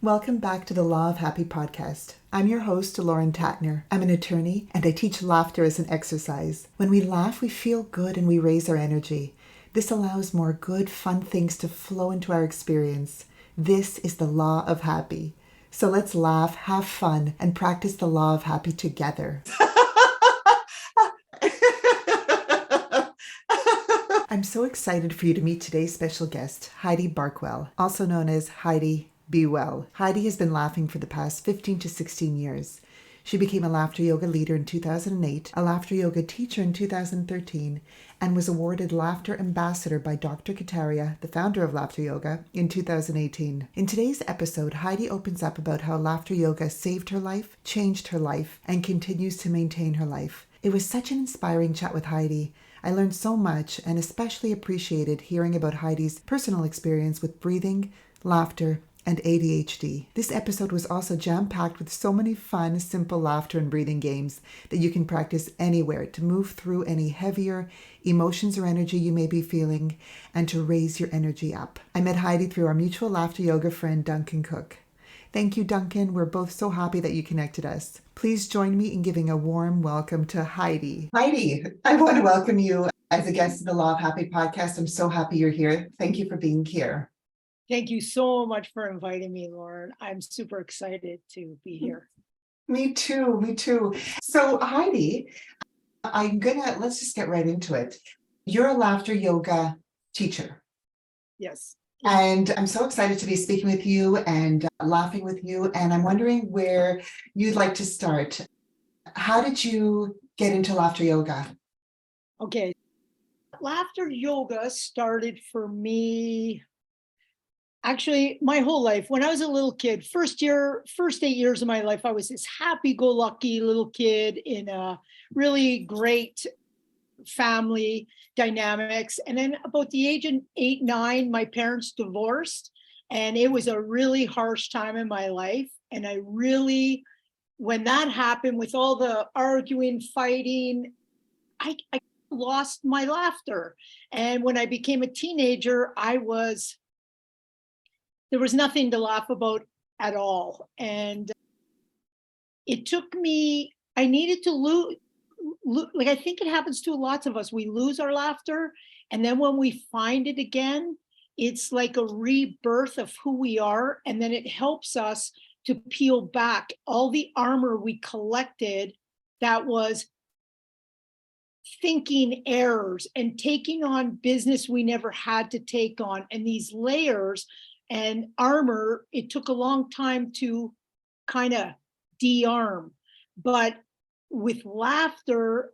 Welcome back to the Law of Happy podcast. I'm your host, Lauren Tatner. I'm an attorney and I teach laughter as an exercise. When we laugh, we feel good and we raise our energy. This allows more good, fun things to flow into our experience. This is the Law of Happy. So let's laugh, have fun, and practice the Law of Happy together. I'm so excited for you to meet today's special guest, Heidi Barkwell, also known as Heidi BWell. Heidi has been laughing for the past 15 to 16 years. She became a laughter yoga leader in 2008, a laughter yoga teacher in 2013, and was awarded Laughter Ambassador by Dr. Kataria, the founder of Laughter Yoga, in 2018. In today's episode, Heidi opens up about how laughter yoga saved her life, changed her life, and continues to maintain her life. It was such an inspiring chat with Heidi. I learned so much and especially appreciated hearing about Heidi's personal experience with breathing, laughter, and ADHD. This episode was also jam-packed with so many fun, simple laughter and breathing games that you can practice anywhere to move through any heavier emotions or energy you may be feeling and to raise your energy up. I met Heidi through our mutual laughter yoga friend, Duncan Cook. Thank you, Duncan. We're both so happy that you connected us. Please join me in giving a warm welcome to Heidi. Heidi, I want to welcome you as a guest of the Law of Happy podcast. I'm so happy you're here. Thank you for being here. Thank you so much for inviting me, Lauren. I'm super excited to be here. Me too. So Heidi, let's just get right into it. You're a laughter yoga teacher. Yes. And I'm so excited to be speaking with you and laughing with you. And I'm wondering where you'd like to start. How did you get into laughter yoga? Okay. Laughter yoga started for me actually my whole life. When I was a little kid, first 8 years of my life, I was this happy-go-lucky little kid in a really great family dynamics. And then about the age of 8, 9, my parents divorced. And it was a really harsh time in my life. And when that happened with all the arguing, fighting, I lost my laughter. And when I became a teenager, there was nothing to laugh about at all. And it took me, I needed to lose, like I think it happens to lots of us. We lose our laughter. And then when we find it again, it's like a rebirth of who we are. And then it helps us to peel back all the armor we collected that was thinking errors and taking on business we never had to take on. And these layers and armor, it took a long time to kind of de-arm. But with laughter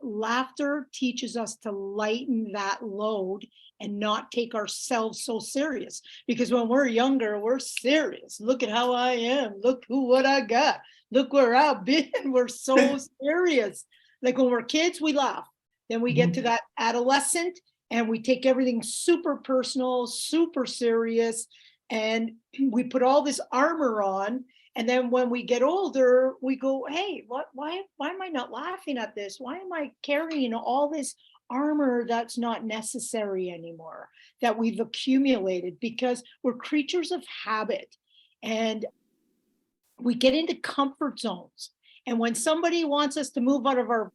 teaches us to lighten that load and not take ourselves so serious. Because when we're younger, we're serious. Look at how I am. Look what I got. Look where I've been. We're so serious. Like when we're kids, we laugh. Then we get to that adolescent and we take everything super personal, super serious. And we put all this armor on. And then when we get older, we go, hey, why am I not laughing at this? Why am I carrying all this armor that's not necessary anymore, that we've accumulated? Because we're creatures of habit. And we get into comfort zones. And when somebody wants us to move out of our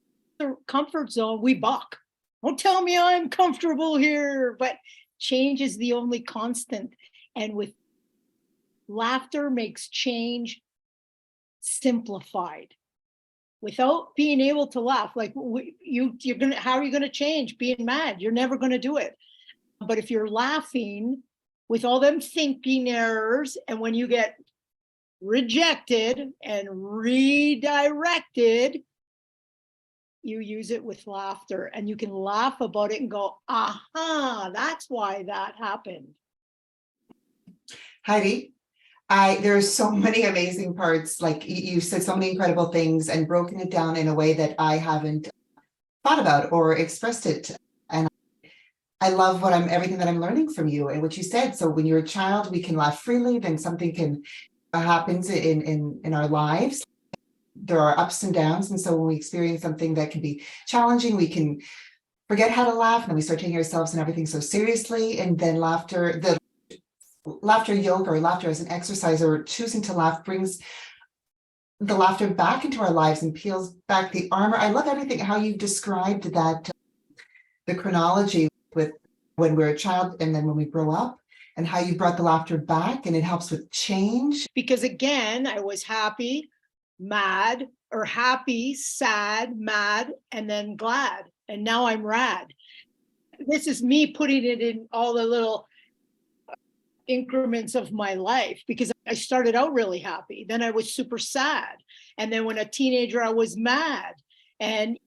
comfort zone, we balk. Don't tell me I'm comfortable here. But change is the only constant. And with laughter makes change simplified. Without being able to laugh, like how are you gonna change? Being mad, you're never gonna do it. But if you're laughing with all them thinking errors, and when you get rejected and redirected, you use it with laughter, and you can laugh about it and go, aha, that's why that happened. Heidi, there are so many amazing parts. Like you said so many incredible things and broken it down in a way that I haven't thought about or expressed it. And I love everything that I'm learning from you and what you said. So when you're a child, we can laugh freely. Then something can happens in our lives. There are ups and downs. And so when we experience something that can be challenging, we can forget how to laugh, and then we start taking ourselves and everything so seriously. And then laughter, the laughter yoga or laughter as an exercise or choosing to laugh brings the laughter back into our lives and peels back the armor. I love everything, how you described that, the chronology with when we're a child and then when we grow up, and how you brought the laughter back and it helps with change. Because again, I was happy, mad, or happy, sad, mad, and then glad. And now I'm rad. This is me putting it in all the little increments of my life, because I started out really happy. Then I was super sad. And then when a teenager, I was mad. And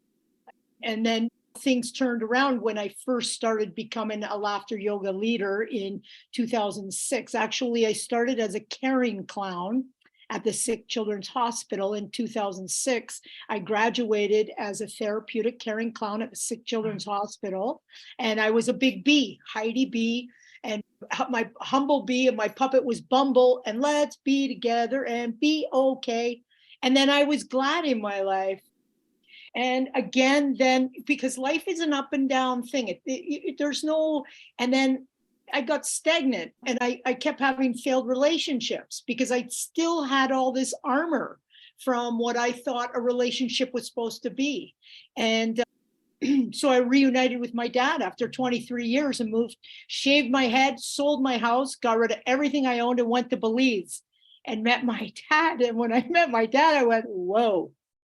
then things turned around when I first started becoming a laughter yoga leader in 2006. Actually, I started as a caring clown at the Sick Children's Hospital in 2006. I graduated as a therapeutic caring clown at the Sick Children's Hospital. And I was a big B, Heidi B. And my humble bee and my puppet was Bumble, and let's be together and be okay. And then I was glad in my life. And again, then because life is an up and down thing, there's no, and then I got stagnant and I kept having failed relationships because I still had all this armor from what I thought a relationship was supposed to be. And so I reunited with my dad after 23 years and moved, shaved my head, sold my house, got rid of everything I owned and went to Belize and met my dad. And when I met my dad, I went, whoa,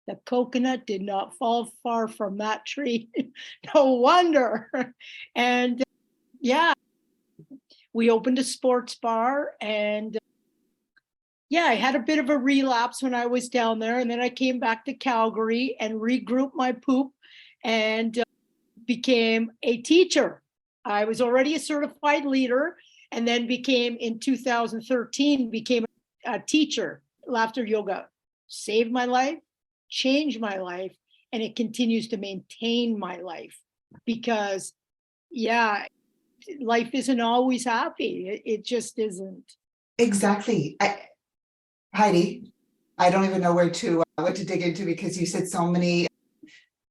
the coconut did not fall far from that tree. No wonder. And yeah, we opened a sports bar, and yeah, I had a bit of a relapse when I was down there. And then I came back to Calgary and regrouped my poop and became a teacher. I was already a certified leader, and then became in 2013, became a teacher. Laughter yoga saved my life, changed my life, and it continues to maintain my life because, yeah, life isn't always happy. It just isn't. Exactly. Heidi, I don't even know where to what to dig into, because you said so many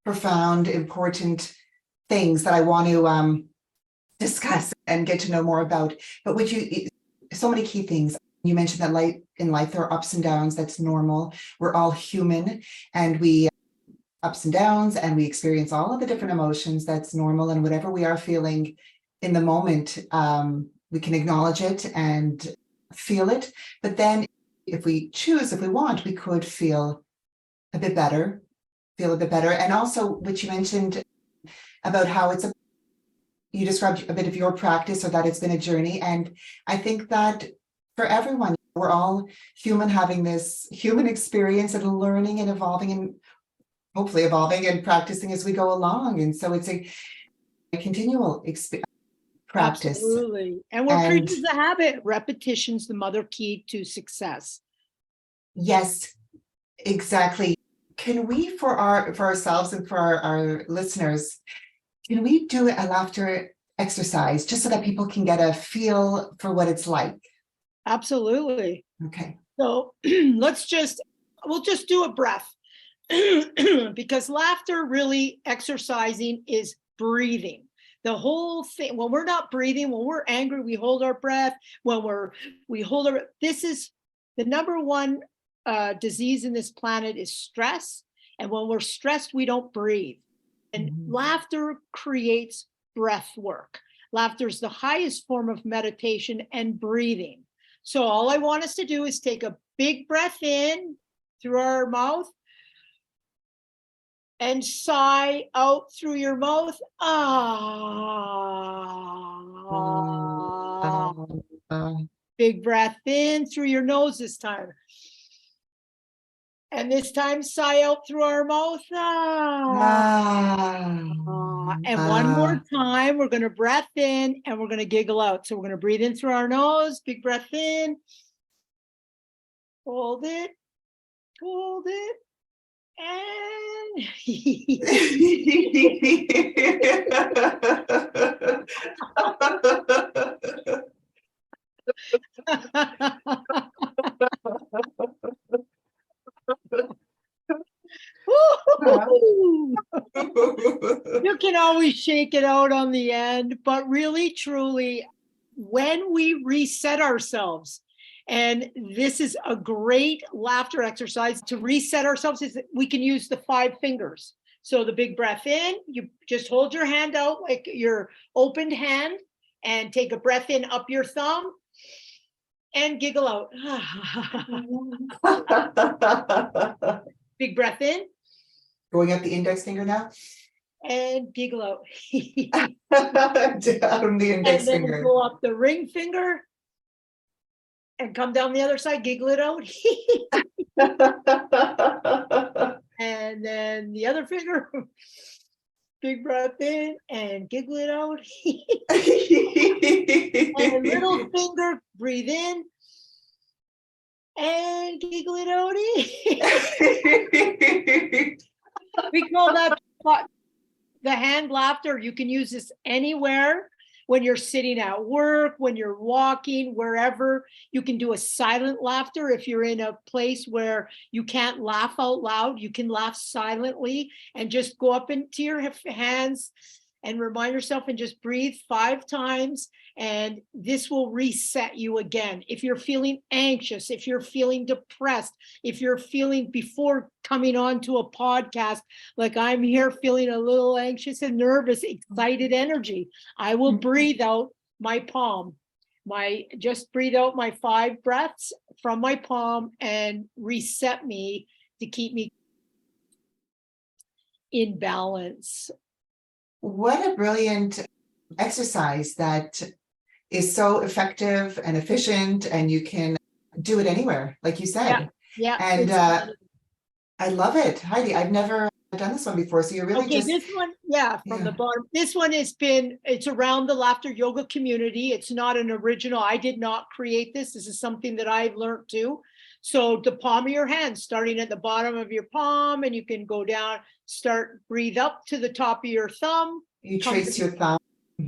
profound, important things that I want to discuss and get to know more about. But would you, so many key things. You mentioned that in life, there are ups and downs. That's normal. We're all human, and we ups and downs, and we experience all of the different emotions. That's normal. And whatever we are feeling in the moment, we can acknowledge it and feel it. But then if we choose, if we want, we could feel a bit better. And also what you mentioned about how you described a bit of your practice, or that it's been a journey. And I think that for everyone, we're all human, having this human experience and learning and evolving, and hopefully evolving and practicing as we go along. And so it's a continual practice. Absolutely. And we're creatures of habit. Repetition's the mother key to success. Yes, exactly. Can we, for ourselves and for our listeners, can we do a laughter exercise just so that people can get a feel for what it's like? Absolutely. Okay. So we'll just do a breath because laughter, really exercising, is breathing. The whole thing, when we're not breathing, when we're angry, we hold our breath. This is the number one disease in this planet is stress. And when we're stressed, we don't breathe. And laughter creates breath work. Laughter is the highest form of meditation and breathing. So all I want us to do is take a big breath in through our mouth and sigh out through your mouth. Big breath in through your nose this time. And this time, sigh out through our mouth. And one more time, we're going to breath in and we're going to giggle out. So we're going to breathe in through our nose, big breath in. Hold it, and you can always shake it out on the end, but really, truly, when we reset ourselves. And this is a great laughter exercise to reset ourselves, is that we can use the 5 fingers. So the big breath in, you just hold your hand out like your opened hand and take a breath in up your thumb and giggle out. Big breath in. Going up the index finger now? And giggle out. Down the index and then finger. go up the ring finger and come down the other side, giggle it out. And then the other finger, big breath in and giggle it out. And little finger, breathe in and giggle it out. We call that the hand laughter. You can use this anywhere, when you're sitting at work, when you're walking, wherever. You can do a silent laughter. If you're in a place where you can't laugh out loud, you can laugh silently and just go up into your hands and remind yourself and just breathe 5 times. And this will reset you again. If you're feeling anxious, if you're feeling depressed, if you're feeling, before coming on to a podcast, like I'm here feeling a little anxious and nervous, excited energy, I will breathe out my palm. Just breathe out my 5 breaths from my palm and reset me to keep me in balance. What a brilliant exercise that is so effective and efficient, and you can do it anywhere, like you said. Yeah. And I love it, Heidi. I've never done this one before, so you're really okay, this one, from the bottom. This one it's around the laughter yoga community. It's not an original. I did not create this. This is something that I've learned too. So the palm of your hand, starting at the bottom of your palm, and you can go down, breathe up to the top of your thumb. You trace your thumb.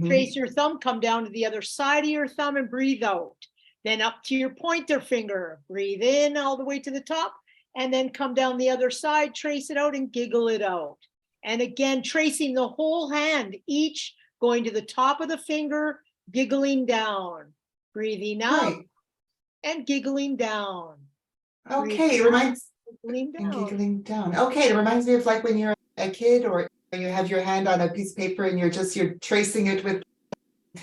Trace your thumb, come down to the other side of your thumb and breathe out. Then up to your pointer finger, breathe in all the way to the top, and then come down the other side, trace it out and giggle it out. And again, tracing the whole hand, each going to the top of the finger, giggling down, breathing out and giggling down. Okay, it reminds me. Giggling down. Okay, it reminds me of like when you're a kid, or you have your hand on a piece of paper and you're tracing it with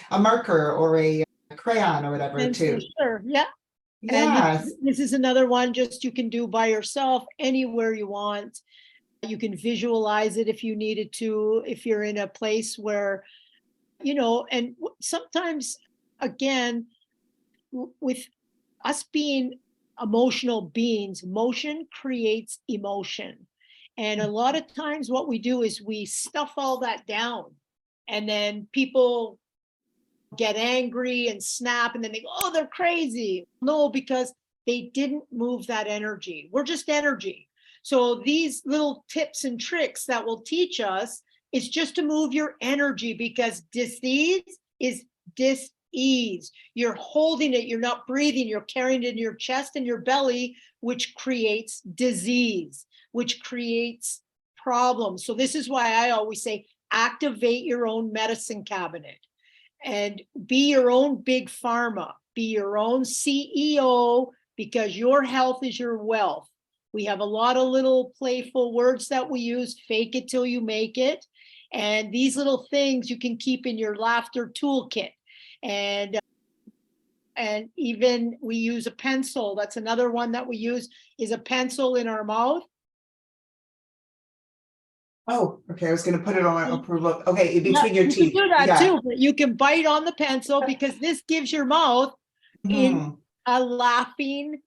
a marker or a crayon or whatever too. Sure, yeah. Yes. And this is another one just you can do by yourself anywhere you want. You can visualize it if you needed to, if you're in a place where, and sometimes, again, with us being emotional beings, motion creates emotion. And a lot of times what we do is we stuff all that down, and then people get angry and snap, and then they go, oh, they're crazy. No, because they didn't move that energy. We're just energy. So these little tips and tricks that will teach us is just to move your energy, because disease is dis-ease. You're holding it, you're not breathing, you're carrying it in your chest and your belly, which creates disease, which creates problems. So this is why I always say, activate your own medicine cabinet and be your own big pharma, be your own CEO, because your health is your wealth. We have a lot of little playful words that we use, fake it till you make it. And these little things you can keep in your laughter toolkit. And even we use a pencil. That's another one that we use, is a pencil in our mouth. Oh, okay. I was going to put it on approval. Okay, between your teeth. You can do that too, but you can bite on the pencil, because this gives your mouth in a laughing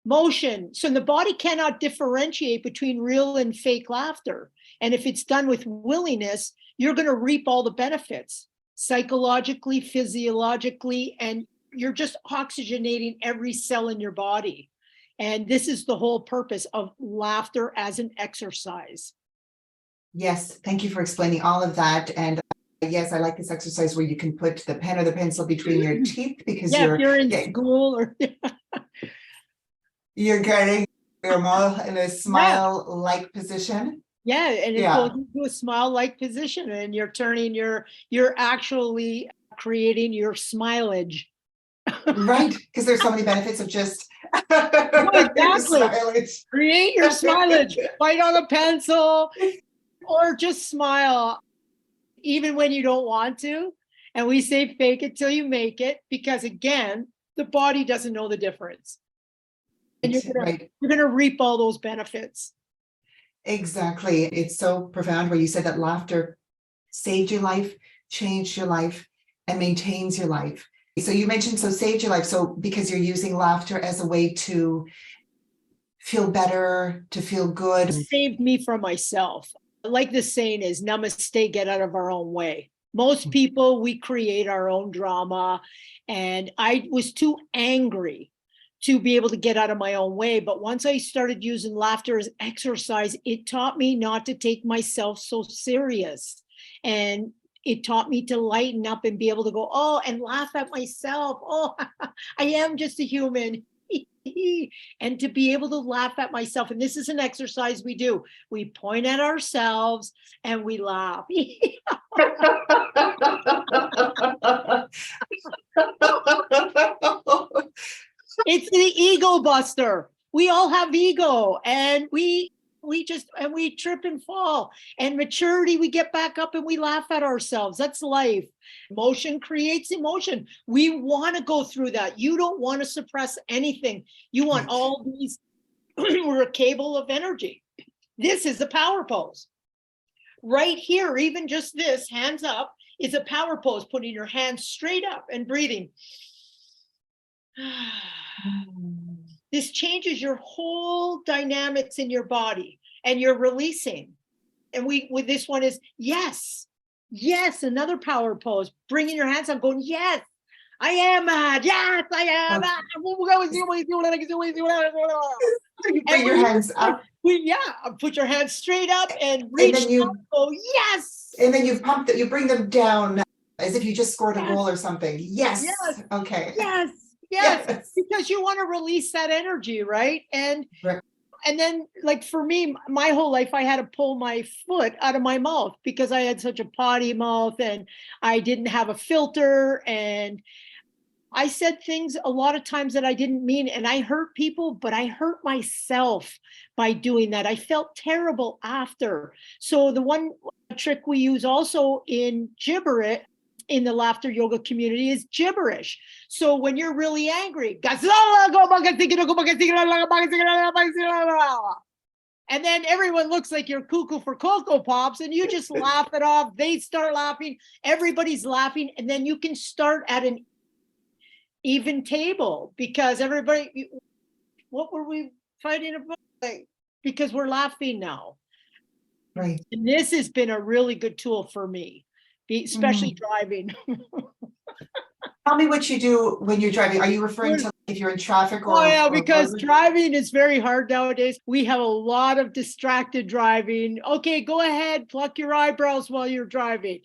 motion. So the body cannot differentiate between real and fake laughter. And if it's done with willingness, you're going to reap all the benefits psychologically, physiologically, and you're just oxygenating every cell in your body. And this is the whole purpose of laughter as an exercise. Yes, thank you for explaining all of that. And yes, I like this exercise where you can put the pen or the pencil between your teeth, because if you're in school or you're getting your mouth in a smile-like position. Yeah, and it goes into a smile-like position, and you're actually creating your smilage. Right, because there's so many benefits of just Exactly. smilage. Create your smilage. Bite on a pencil or just smile, even when you don't want to. And we say fake it till you make it, because again, the body doesn't know the difference. And Right, you're gonna reap all those benefits. exactly. It's so profound where you said that laughter saved your life, changed your life, and maintains your life. So you mentioned so saved your life. So because you're using laughter as a way to feel better, to feel good. Saved me from myself. Like the saying is, namaste, get out of our own way. Most people, we create our own drama. And I was too angry to be able to get out of my own way. But once I started using laughter as exercise, it taught me not to take myself so serious. And it taught me to lighten up and be able to go, oh, and laugh at myself. Oh, I am just a human. And to be able to laugh at myself. And this is an exercise we do. We point at ourselves and we laugh. It's the ego buster. We all have ego, and we trip and fall. And maturity, we get back up and we laugh at ourselves. That's life. Emotion creates emotion. We want to go through that. You don't want to suppress anything. You want all these. We're a cable of energy. This is a power pose. Right here, even just this, hands up, is a power pose, putting your hands straight up and breathing. This changes your whole dynamics in your body, and you're releasing. And we with this one is yes, yes, another power pose, bringing your hands up, going, yes, I am mad. Yes, I am mad. You bring your hands up. Put your hands straight up and reach And then up, go, yes. And then you pump that, you bring them down as if you just scored a goal or something. Yes. Yes. Okay. Yes. Yes. Because you want to release that energy, right? And right. And then, like, for me, my whole life, I had to pull my foot out of my mouth because I had such a potty mouth and I didn't have a filter. And I said things a lot of times that I didn't mean, and I hurt people, but I hurt myself by doing that. I felt terrible after. So the one trick we use also in gibberish, in the laughter yoga community, is gibberish. So when you're really angry, and then everyone looks like you're cuckoo for Cocoa Pops, and you just laugh it off. They start laughing. Everybody's laughing. And then you can start at an even table, because everybody, what were we fighting about? Because we're laughing now. Right. And this has been a really good tool for me, especially driving. Tell me what you do when you're driving. Are you referring to if you're in traffic or? Oh yeah, because driving is very hard nowadays. We have a lot of distracted driving. Okay, go ahead, pluck your eyebrows while you're driving.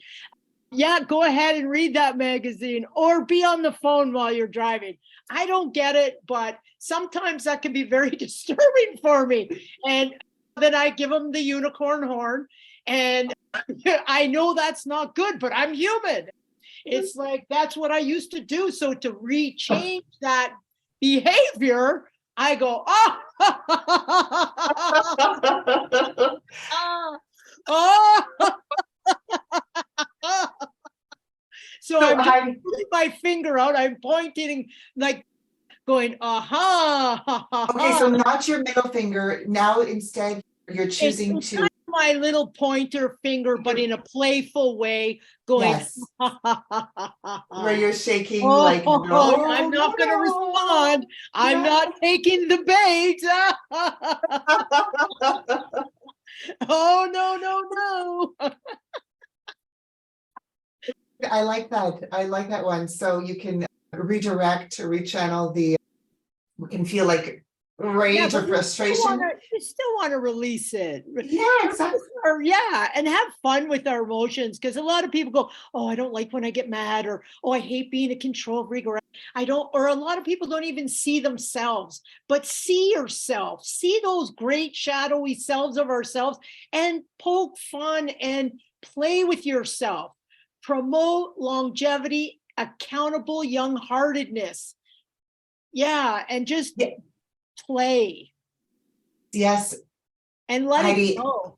Yeah, go ahead and read that magazine or be on the phone while you're driving. I don't get it, but sometimes that can be very disturbing for me. And then I give them the unicorn horn, and I know that's not good, but I'm human. It's like, that's what I used to do. So to rechange that behavior, I go, So I'm just putting my finger out. I'm pointing, like going, aha. Okay, so not your middle finger. Now instead, you're choosing to. My little pointer finger, but in a playful way, going, yes. Where you're shaking, oh, like, no, I'm not going to respond. I'm not taking the bait. Oh, no. I like that. I like that one. So you can redirect, rechannel the, we can feel like rage or frustration. You still want to release it. Yeah, exactly. And have fun with our emotions, because a lot of people go, oh, I don't like when I get mad, or oh, I hate being a control freak, or I don't, or a lot of people don't even see themselves. But see yourself, see those great shadowy selves of ourselves, and poke fun and play with yourself. Promote longevity accountable young-heartedness. Yeah, and just Yeah. play Yes, and let it Heidi. go.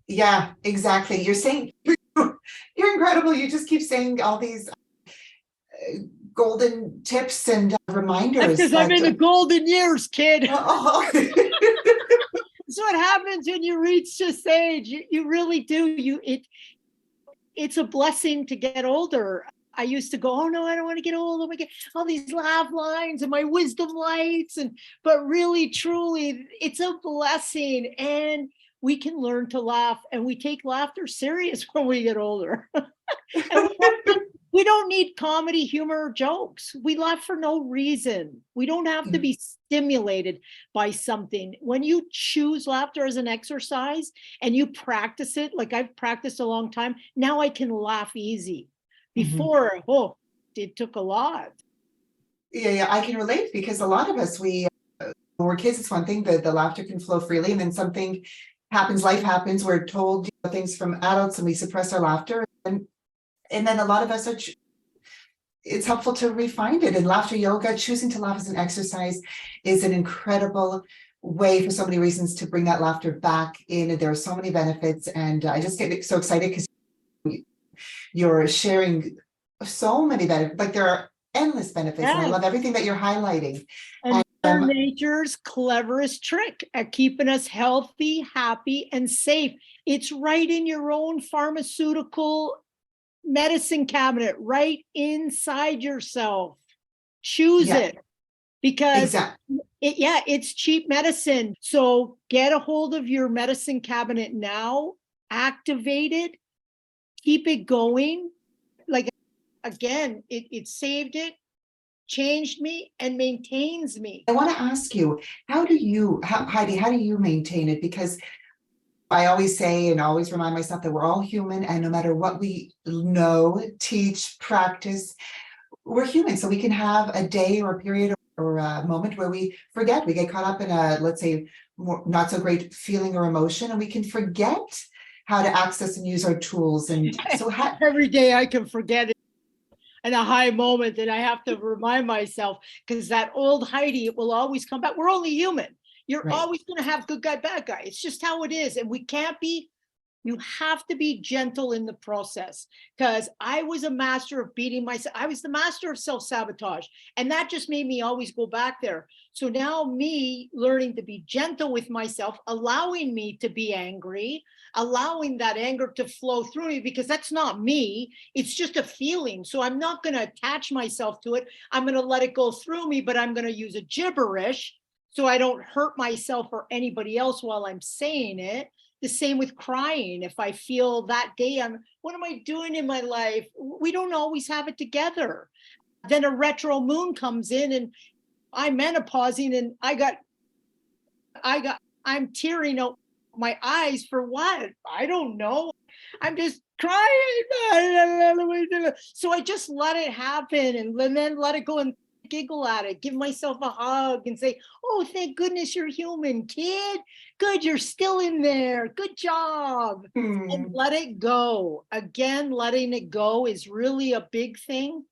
Yeah, exactly. You're saying you're incredible. You just keep saying all these golden tips and reminders. Because I'm in the golden years, kid. Oh. That's what happens when you reach this age. You really do. It's a blessing to get older. I used to go, oh no, I don't want to get old. Oh my God, all these laugh lines and my wisdom lights. But really, truly, it's a blessing. And we can learn to laugh, and we take laughter serious when we get older. And we don't need comedy, humor, or jokes. We laugh for no reason. We don't have to be stimulated by something. When you choose laughter as an exercise and you practice it, like I've practiced a long time, now I can laugh easy. Before, oh, it took a lot. Yeah, I can relate, because a lot of us, when we're kids, it's one thing, the laughter can flow freely, and then something happens, life happens, we're told things from adults and we suppress our laughter. And then a lot of us it's helpful to refine it. And laughter yoga, choosing to laugh as an exercise, is an incredible way, for so many reasons, to bring that laughter back in. And there are so many benefits. And I just get so excited because you're sharing so many benefits. Like, there are endless benefits, and I love everything that you're highlighting. And Mother Nature's cleverest trick at keeping us healthy, happy, and safe. It's right in your own pharmaceutical medicine cabinet, right inside yourself. Choose it, because it's cheap medicine. So get a hold of your medicine cabinet now, activate it, keep it going. Like, again, it saved it, changed me, and maintains me. I want to ask you, Heidi, how do you maintain it? Because I always say and always remind myself that we're all human, and no matter what we know, teach, practice, we're human. So we can have a day or a period or a moment where we forget, we get caught up in a, let's say, more, not so great feeling or emotion, and we can forget how to access and use our tools. And so every day I can forget it in a high moment, and I have to remind myself, because that old Heidi, it will always come back. We're only human. You're always going to have good guy, bad guy. It's just how it is. And you have to be gentle in the process, because I was a master of beating myself. I was the master of self-sabotage. And that just made me always go back there. So now, me learning to be gentle with myself, allowing me to be angry, allowing that anger to flow through me, because that's not me. It's just a feeling. So I'm not going to attach myself to it. I'm going to let it go through me, but I'm going to use a gibberish so I don't hurt myself or anybody else while I'm saying it. The same with crying. If I feel that day, what am I doing in my life? We don't always have it together. Then a retro moon comes in, and I'm menopausing, and I'm tearing out my eyes for what? I don't know. I'm just crying. So I just let it happen, and then let it go and giggle at it, give myself a hug and say, oh, thank goodness you're human, kid. Good, you're still in there. Good job. And let it go. Again, letting it go is really a big thing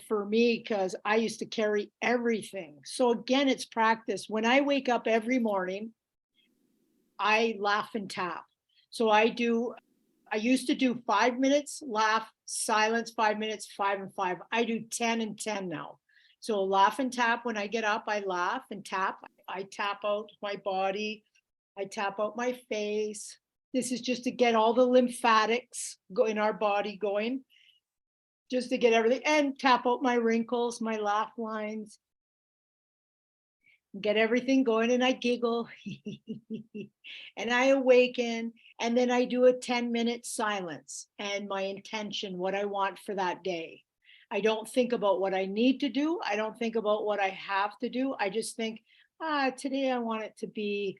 for me, because I used to carry everything. So again, it's practice. When I wake up every morning, I laugh and tap. So I used to do 5 minutes, laugh, silence, 5 minutes, 5 and 5. I do 10 and 10 now. So laugh and tap. When I get up, I laugh and tap. I tap out my body. I tap out my face. This is just to get all the lymphatics in our body going, just to get everything, and tap out my wrinkles, my laugh lines, get everything going. And I giggle and I awaken. And then I do a 10-minute silence and my intention, what I want for that day. I don't think about what I need to do. I don't think about what I have to do. I just think, today I want it to be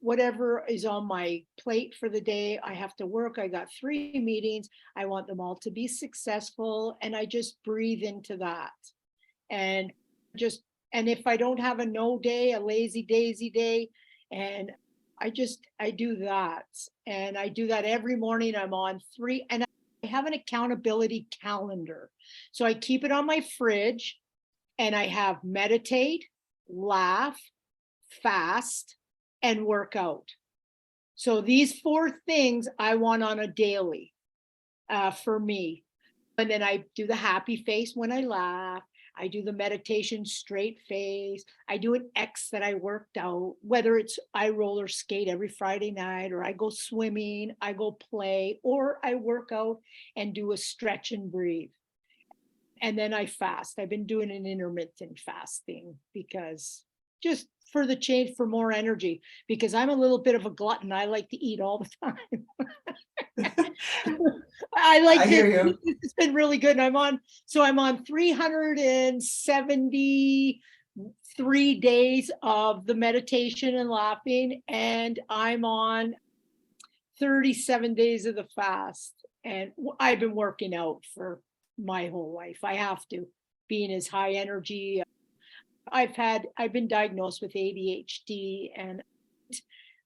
whatever is on my plate for the day. I have to work. I got 3 meetings. I want them all to be successful. And I just breathe into that. And if I don't have a no day, a lazy daisy day, and I do that. And I do that every morning. I'm on 3. And I have an accountability calendar. So I keep it on my fridge, and I have meditate, laugh, fast, and work out. So these 4 things I want on a daily for me. And then I do the happy face when I laugh. I do the meditation straight face. I do an X that I worked out, whether it's I roller skate every Friday night, or I go swimming, I go play, or I work out and do a stretch and breathe. And then I fast. I've been doing an intermittent fasting because just for the change, for more energy, because I'm a little bit of a glutton. I like to eat all the time. I like I this. hear you. It's been really good. And I'm on 373 days of the meditation and laughing, and I'm on 37 days of the fast. And I've been working out for my whole life. I have to, being as high energy. I've been diagnosed with ADHD, and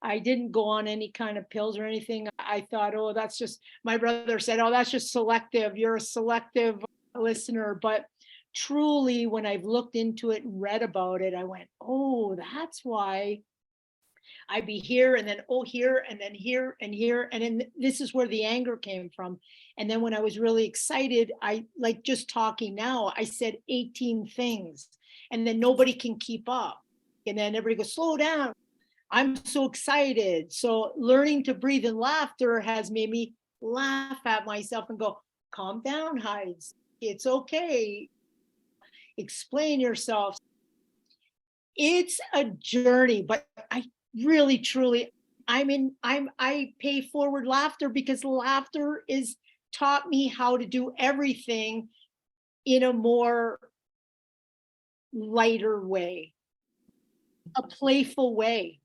I didn't go on any kind of pills or anything. I thought, oh, that's just, my brother said, oh, that's just selective. You're a selective listener. But truly, when I've looked into it and read about it, I went, oh, that's why I'd be here, and then, oh, here, and then here, and here. And then this is where the anger came from. And then when I was really excited, I, like just talking now, I said 18 things, and then nobody can keep up. And then everybody goes, slow down. I'm so excited. So learning to breathe and laughter has made me laugh at myself and go, calm down, Heidi. It's okay. Explain yourself. It's a journey, but I really, truly, I pay forward laughter, because laughter is taught me how to do everything in a more lighter way, a playful way.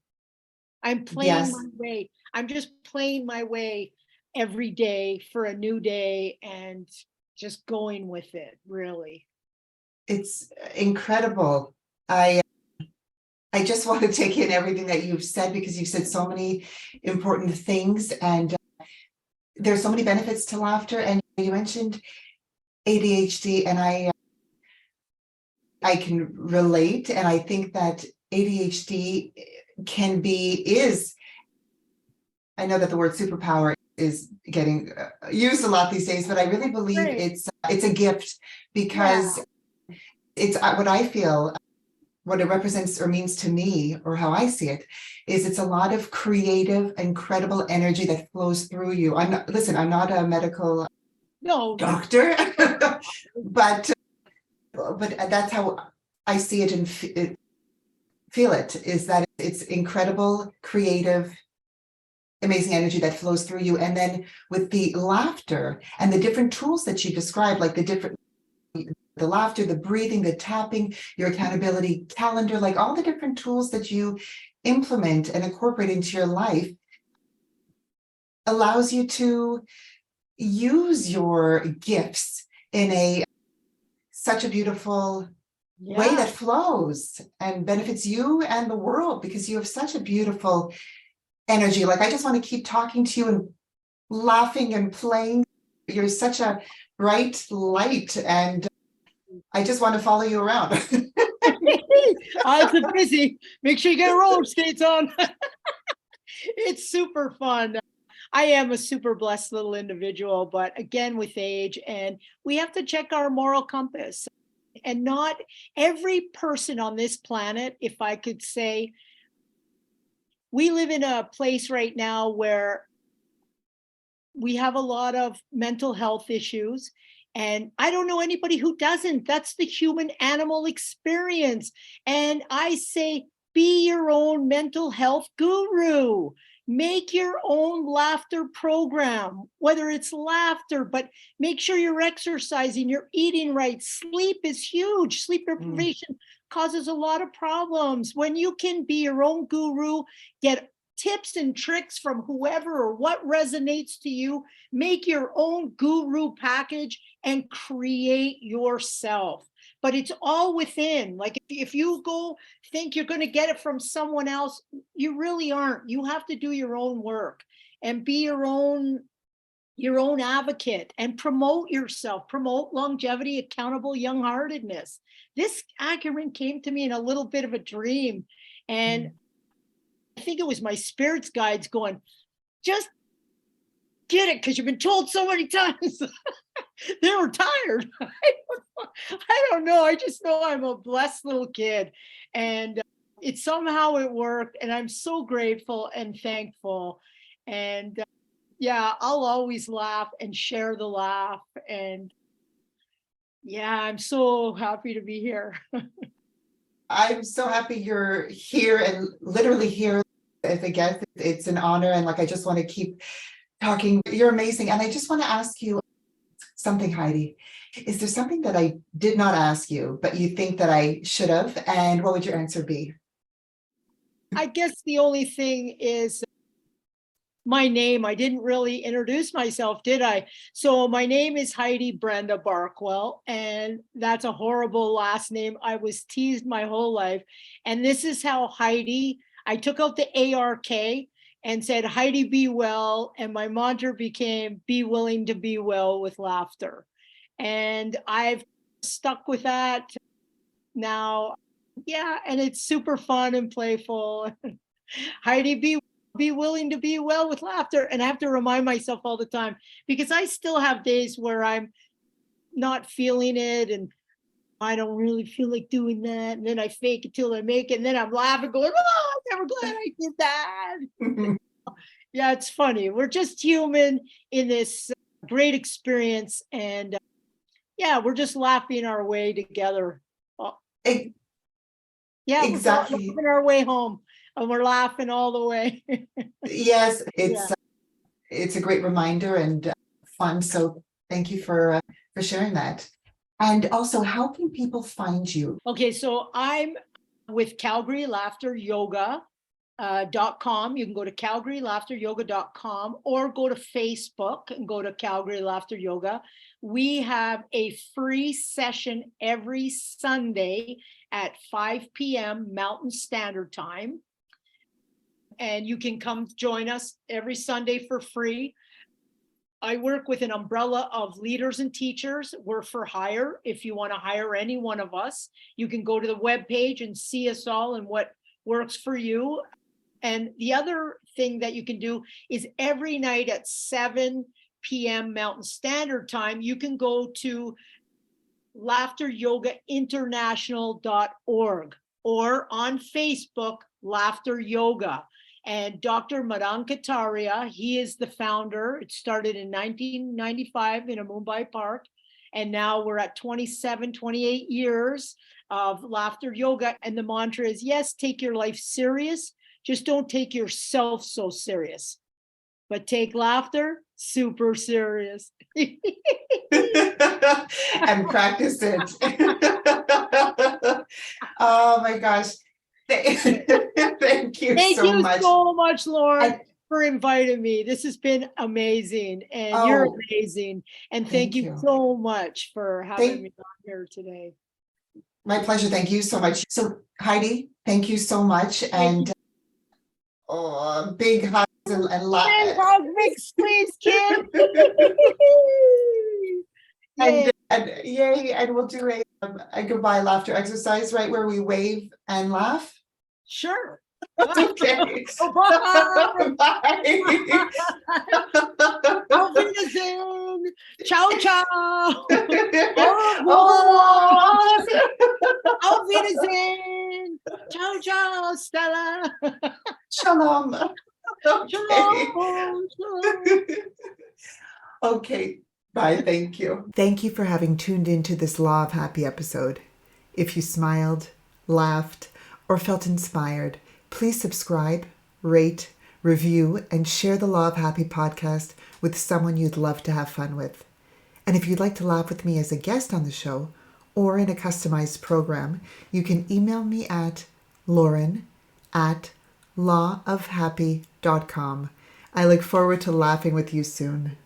I'm playing Yes, my way. I'm just playing my way every day for a new day, and just going with it, really. it's incredible. I just want to take in everything that you've said, because you've said so many important things, and there's so many benefits to laughter. And you mentioned ADHD, and I can relate, and I think that ADHD is, I know that the word superpower is getting used a lot these days, but I really believe Right. it's a gift, Yeah. because it's what I feel, what it represents or means to me, or how I see it, is it's a lot of creative, incredible energy that flows through you. I'm not a medical No. doctor, but that's how I see it and feel it, is that it's incredible, creative, amazing energy that flows through you. And then with the laughter and the different tools that you described, like the laughter, the breathing, the tapping, your accountability calendar, like all the different tools that you implement and incorporate into your life, allows you to use your gifts in such a beautiful way Yeah. that flows and benefits you and the world, because you have such a beautiful energy. Like, I just want to keep talking to you and laughing and playing. You're such a bright light, and I just want to follow you around. I'm busy. Make sure you get roller skates on. It's super fun. I am a super blessed little individual, but again, with age, and we have to check our moral compass. And not every person on this planet, if I could say, we live in a place right now where we have a lot of mental health issues. And I don't know anybody who doesn't. That's the human animal experience. And I say, be your own mental health guru. Make your own laughter program, whether it's laughter, but make sure you're exercising, you're eating right. Sleep is huge. Sleep deprivation causes a lot of problems. When you can be your own guru, get tips and tricks from whoever or what resonates to you, make your own guru package and create yourself. But it's all within. Like, if you go think you're going to get it from someone else, you really aren't. You have to do your own work and be your own your own advocate and promote yourself, promote longevity, accountable young-heartedness. This acronym came to me in a little bit of a dream. And I think it was my spirits guides going, just get it, because you've been told so many times. They were tired. I don't know. I just know I'm a blessed little kid. And it somehow it worked. And I'm so grateful and thankful. And yeah, I'll always laugh and share the laugh. And yeah, I'm so happy to be here. I'm so happy you're here and literally here as a guest. It's an honor. And like, I just want to keep talking. You're amazing. And I just want to ask you something, Heidi. Is there something that I did not ask you, but you think that I should have? And what would your answer be? I guess the only thing is my name. I didn't really introduce myself, did I? So my name is Heidi Brenda Barkwell, and that's a horrible last name. I was teased my whole life. And this is how Heidi, I took out the ARK and said Heidi BWell, and my mantra became be willing to be well with laughter. And I've stuck with that now. Yeah, and it's super fun and playful. Heidi be willing to be well with laughter. And I have to remind myself all the time, because I still have days where I'm not feeling it and I don't really feel like doing that. And then I fake it till I make it. And then I'm laughing, going, oh, I'm never glad I did that. Yeah, it's funny. We're just human in this great experience. And yeah, we're just laughing our way together. Yeah, Exactly. we're laughing our way home. And we're laughing all the way. Yes, it's a great reminder and fun. So thank you for sharing that. And also, how can people find you? Okay, so I'm with Calgary Laughter Yoga. .com. You can go to calgarylaughteryoga.com or go to Facebook and go to Calgary Laughter Yoga. We have a free session every Sunday at 5 p.m. Mountain Standard Time. And you can come join us every Sunday for free. I work with an umbrella of leaders and teachers. We're for hire. If you want to hire any one of us, you can go to the webpage and see us all and what works for you. And the other thing that you can do is every night at 7 p.m. Mountain Standard Time, you can go to laughteryogainternational.org or on Facebook, Laughter Yoga. And Dr. Madan Kataria, he is the founder. It started in 1995 in a Mumbai park. And now we're at 27, 28 years of laughter yoga. And the mantra is, yes, take your life serious. Just don't take yourself so serious, but take laughter super serious. And practice it. Oh my gosh. Thank you so much. So much, Lauren, for inviting me. This has been amazing, and you're amazing. And thank you so much for having me on here today. My pleasure. Thank you so much. So Heidi, thank you so much. And big hugs and laughs. Big hug, big squeeze, Kim. And yay, and we'll do a goodbye laughter exercise, right, where we wave and laugh. Sure. Okay. Bye. Bye. Auf Wiedersehen. Ciao, ciao. Auf Wiedersehen. Ciao, ciao, Stella. Shalom. Okay. Shalom. Okay. Bye. Thank you. Thank you for having tuned into this Law of Happy episode. If you smiled, laughed, or felt inspired, please subscribe, rate, review, and share the Law of Happy podcast with someone you'd love to have fun with. And if you'd like to laugh with me as a guest on the show or in a customized program, you can email me at lauren@lawofhappy.com. I look forward to laughing with you soon.